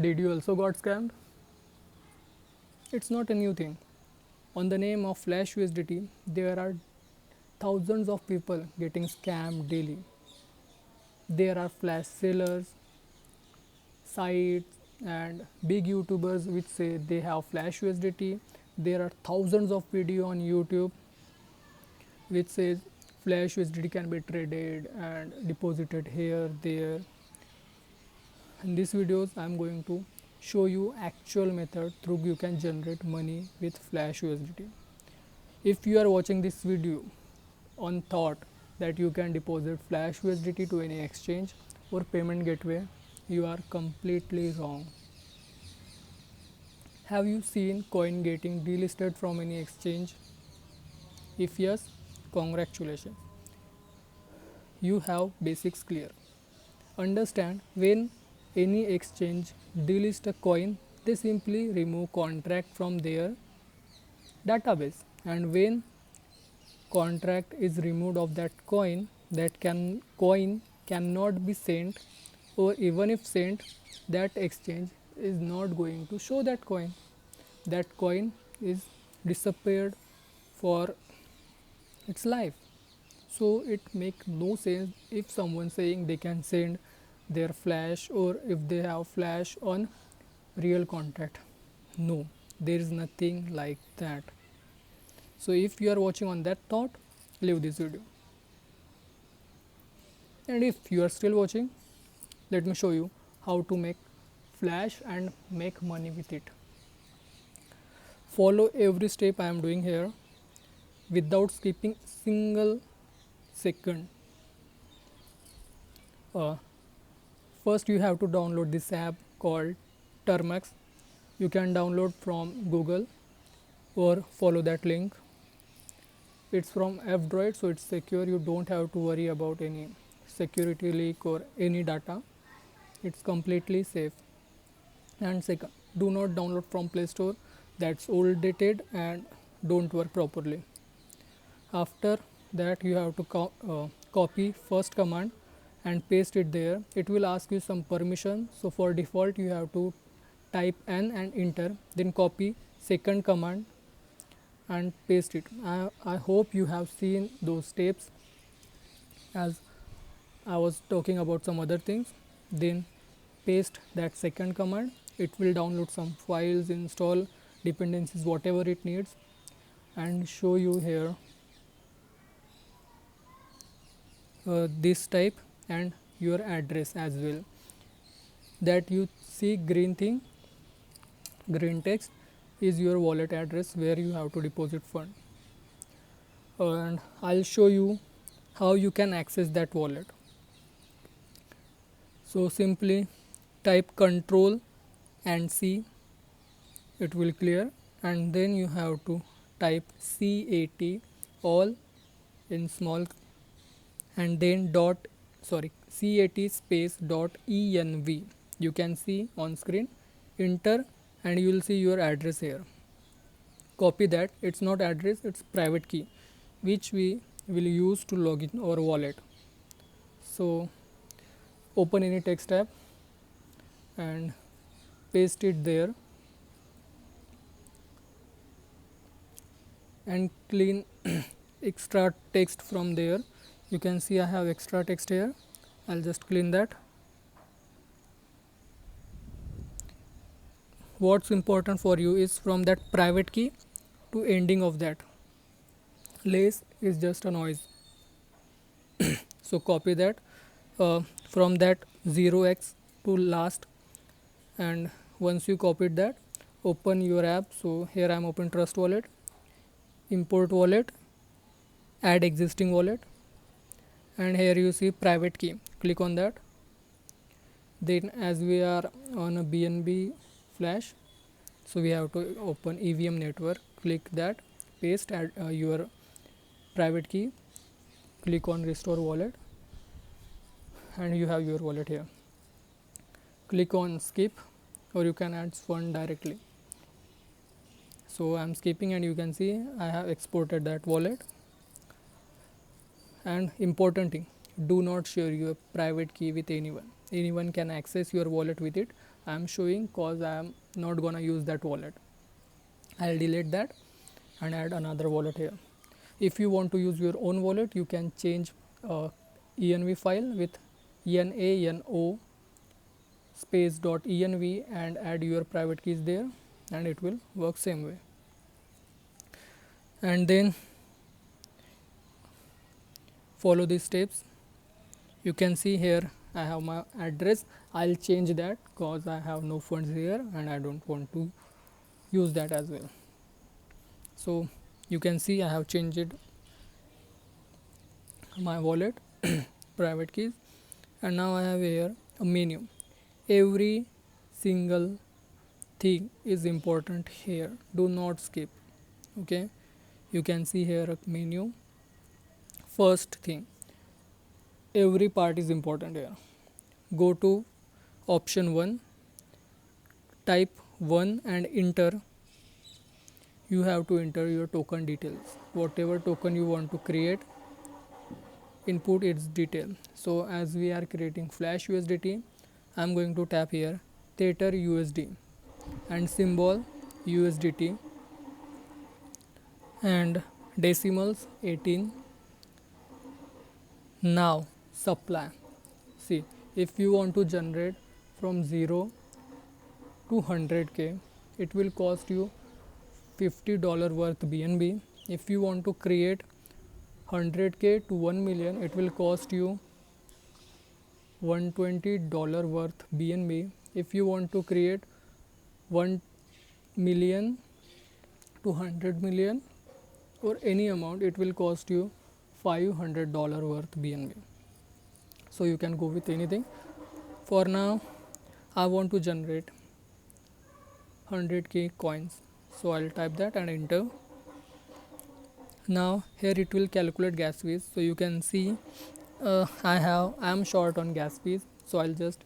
Did you also got scammed? It's not a new thing. On the name of Flash USDT, there are thousands of people getting scammed daily. There are flash sellers, sites, and big YouTubers which say they have Flash USDT. There are thousands of video on YouTube which says Flash USDT can be traded and deposited here, there. In these videos, I'm going to show you actual method through you can generate money with Flash USDT. If you are watching this video on thought that you can deposit Flash USDT to any exchange or payment gateway, you are completely wrong. Have you seen coin getting delisted from any exchange? If yes, congratulations. You have basics clear. Understand, when any exchange delist a coin, they simply remove contract from their database, and when contract is removed of that coin, coin cannot be sent, or even if sent, that exchange is not going to show that coin. That coin is disappeared for its life. So it make no sense if someone saying they can send their flash, or if they have flash on real contract. No, there is nothing like that. So if you are watching on that thought, leave this video. And if you are still watching, let me show you how to make flash and make money with it. Follow every step I am doing here without skipping single second. First, you have to download this app called Termax. You can download from Google or follow that link. It's from F-Droid, so it's secure. You don't have to worry about any security leak or any data. It's completely safe. And second, do not download from Play Store. That's old dated and don't work properly. After that, you have to copy first command and paste it there. It will ask you some permission, so for default you have to type N and enter, then copy second command and paste it. I hope you have seen those steps, as I was talking about some other things. Then paste that second command. It will download some files, install dependencies, whatever it needs, and show you here this type and your address as well. That you see green thing, green text, is your wallet address where you have to deposit fund. And I'll show you how you can access that wallet. So simply type Control and C, it will clear, and then you have to type CAT all in small, and then CAT space .env. You can see on screen, enter, and you will see your address here. Copy that. It's not address, it's private key which we will use to log in our wallet. So open any text app and paste it there and clean extra text from there. You can see I have extra text here. I'll just clean that. What's important for you is from that private key to ending of that. Less is just a noise. So copy that from that 0x to last, and once you copied that, open your app. So here I am open Trust Wallet, import wallet, add existing wallet, and here you see private key. Click on that. Then as we are on a BNB Flash, so we have to open EVM network. Click that, paste, add your private key, click on restore wallet, and you have your wallet here. Click on skip, or you can add fund directly. So I'm skipping, and you can see I have exported that wallet. And important thing, do not share your private key with anyone. Anyone can access your wallet with it, I am showing cause I am not gonna use that wallet. I'll delete that and add another wallet here. If you want to use your own wallet, you can change env file with nano space .env and add your private keys there, and it will work same way. And then follow these steps. You can see here I have my address. I'll change that cause I have no funds here and I don't want to use that as well. So you can see I have changed my wallet private keys, and now I have here a menu. Every single thing is important here, do not skip. Okay, you can see here a menu. First thing, every part is important here. Go to option 1, type 1 and enter. You have to enter your token details, whatever token you want to create, input its detail. So as we are creating Flash USDT, I'm going to tap here Tether USD and symbol USDT and decimals 18. Now supply. See, if you want to generate from 0 to 100k, it will cost you $50 worth BNB. If you want to create 100k to 1 million, it will cost you $120 worth BNB. If you want to create 1 million to 100 million or any amount, it will cost you $500 worth BNB. So you can go with anything. For now, I want to generate 100k coins, so I'll type that and enter. Now here it will calculate gas fees. So you can see I am short on gas fees, so I'll just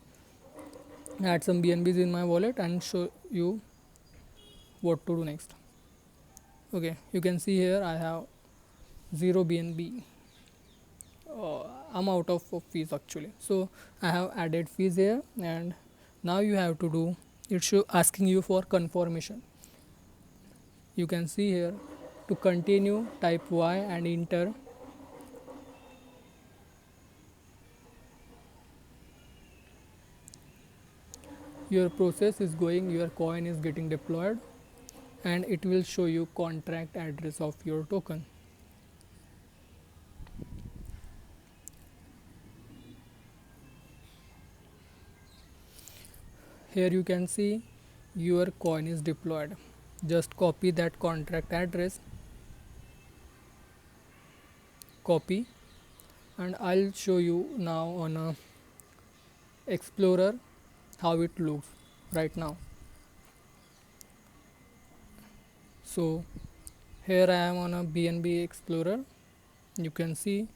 add some BNBs in my wallet and show you what to do next. Okay, you can see here I have 0 BNB. I'm out of fees actually, so I have added fees here, and now you have to do, it's asking you for confirmation. You can see here to continue, type Y and enter. Your process is going, your coin is getting deployed, and it will show you contract address of your token. Here you can see your coin is deployed. Just copy that contract address, copy, and I'll show you now on a Explorer how it looks right now. So here I am on a BNB Explorer. You can see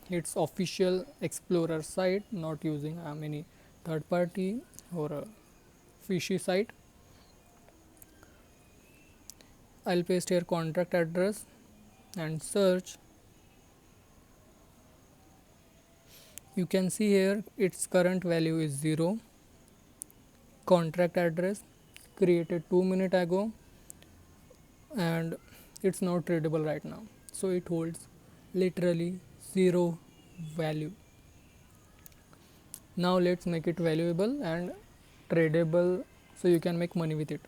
it's official Explorer site, not using any third party or a fishy site. I'll paste here contract address and search. You can see here its current value is 0. Contract address created 2 minutes ago, and it's not tradable right now, so it holds literally 0 value. Now let's make it valuable and tradable so you can make money with it.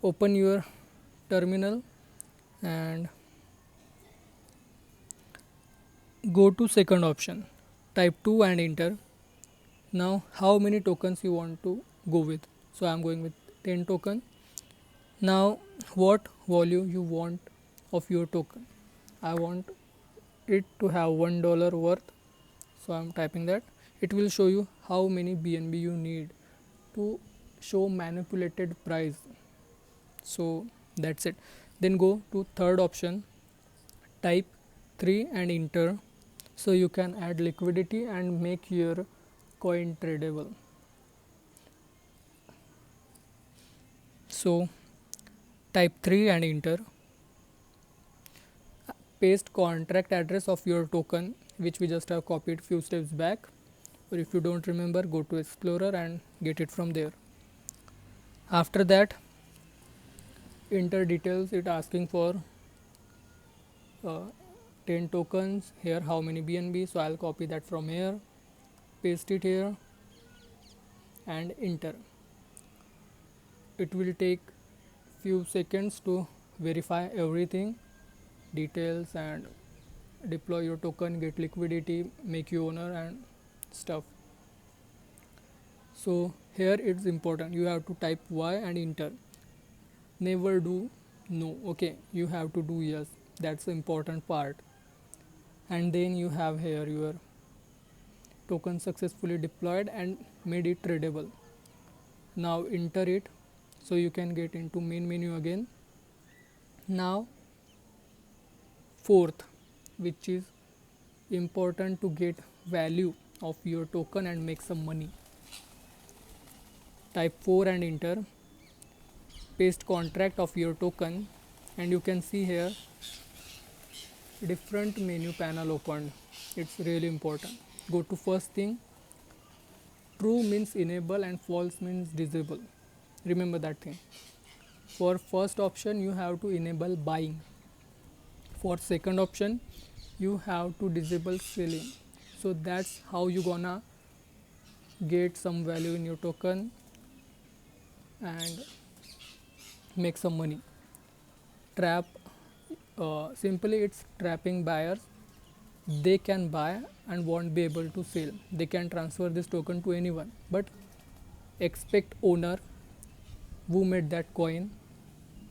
Open your terminal and go to second option, type 2 and enter. Now how many tokens you want to go with, so I'm going with 10 token. Now what value you want of your token, I want it to have $1 worth, so I'm typing that. It will show you how many BNB you need to show manipulated price. So that's it. Then go to third option, type 3 and enter, so you can add liquidity and make your coin tradable. So type 3 and enter. Paste contract address of your token, which we just have copied few steps back. or if you don't remember, go to Explorer and get it from there. After that, enter details. It asking for uh, 10 tokens here, how many BNB. So I'll copy that from here, paste it here and enter. It will take few seconds to verify everything, details, and deploy your token, get liquidity, make you owner and stuff. So here it's important, you have to type Y and enter. Never do no. Okay, you have to do yes, that's the important part. And then you have here your token successfully deployed and made it tradable. Now enter it, so you can get into main menu again. Now fourth, which is important to get value of your token and make some money. Type 4 and enter, paste contract of your token, and you can see here different menu panel opened. It's really important. Go to first thing, true means enable and false means disable. Remember that thing. For first option you have to enable buying. For second option you have to disable selling. So that's how you gonna get some value in your token and make some money. Trap, simply it's trapping buyers. They can buy and won't be able to sell. They can transfer this token to anyone, but expect owner who made that coin,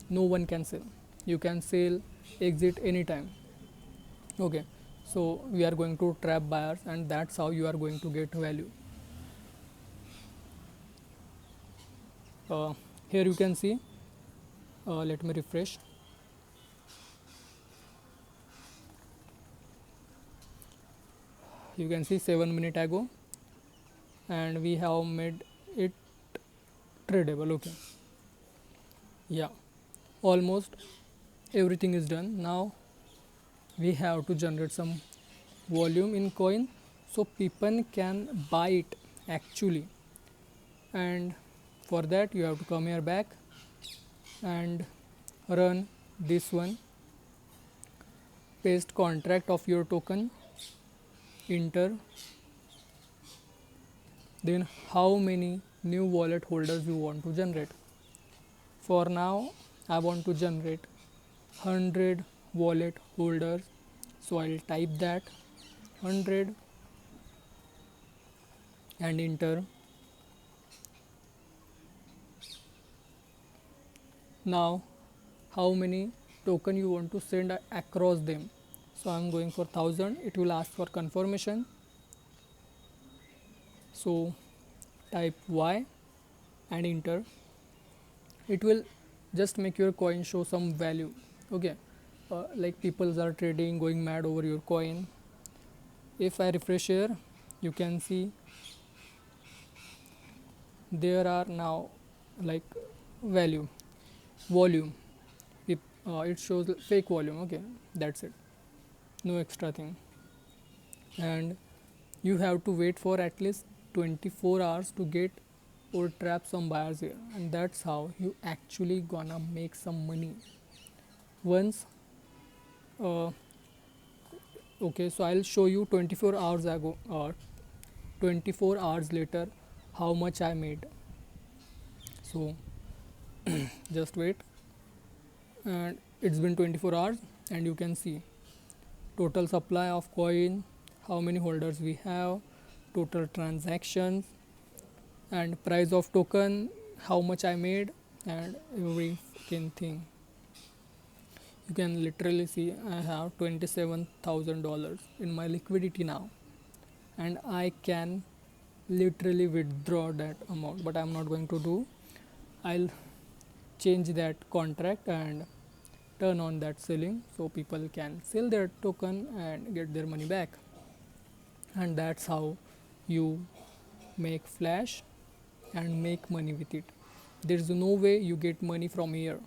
no one can sell. You can sell, exit anytime. Okay, so we are going to trap buyers, and that's how you are going to get value. Here you can see, let me refresh. You can see 7 minutes ago and we have made it tradable. Okay, yeah, almost everything is done. Now we have to generate some volume in coin so people can buy it actually. And for that you have to come here back and run this one, paste contract of your token, enter, then how many new wallet holders you want to generate. For now I want to generate 100 wallet holders, so I'll type that 100 and enter. Now how many token you want to send across them, so I'm going for 1000. It will ask for confirmation, so type Y and enter. It will just make your coin show some value. Okay, like people are trading, going mad over your coin. If I refresh here, you can see there are now like value, volume. It shows fake volume. Okay, that's it, no extra thing. And you have to wait for at least 24 hours to get or trap some buyers here, and that's how you actually gonna make some money. Once okay, so I'll show you 24 hours ago, 24 hours later how much I made. So just wait, and it's been 24 hours and you can see total supply of coin, how many holders we have, total transactions, and price of token, how much I made, and every fucking thing. You can literally see I have $27,000 in my liquidity now, and I can literally withdraw that amount, but I'm not going to do. I'll change that contract and turn on that selling so people can sell their token and get their money back. And that's how you make flash and make money with it. There's no way you get money from here.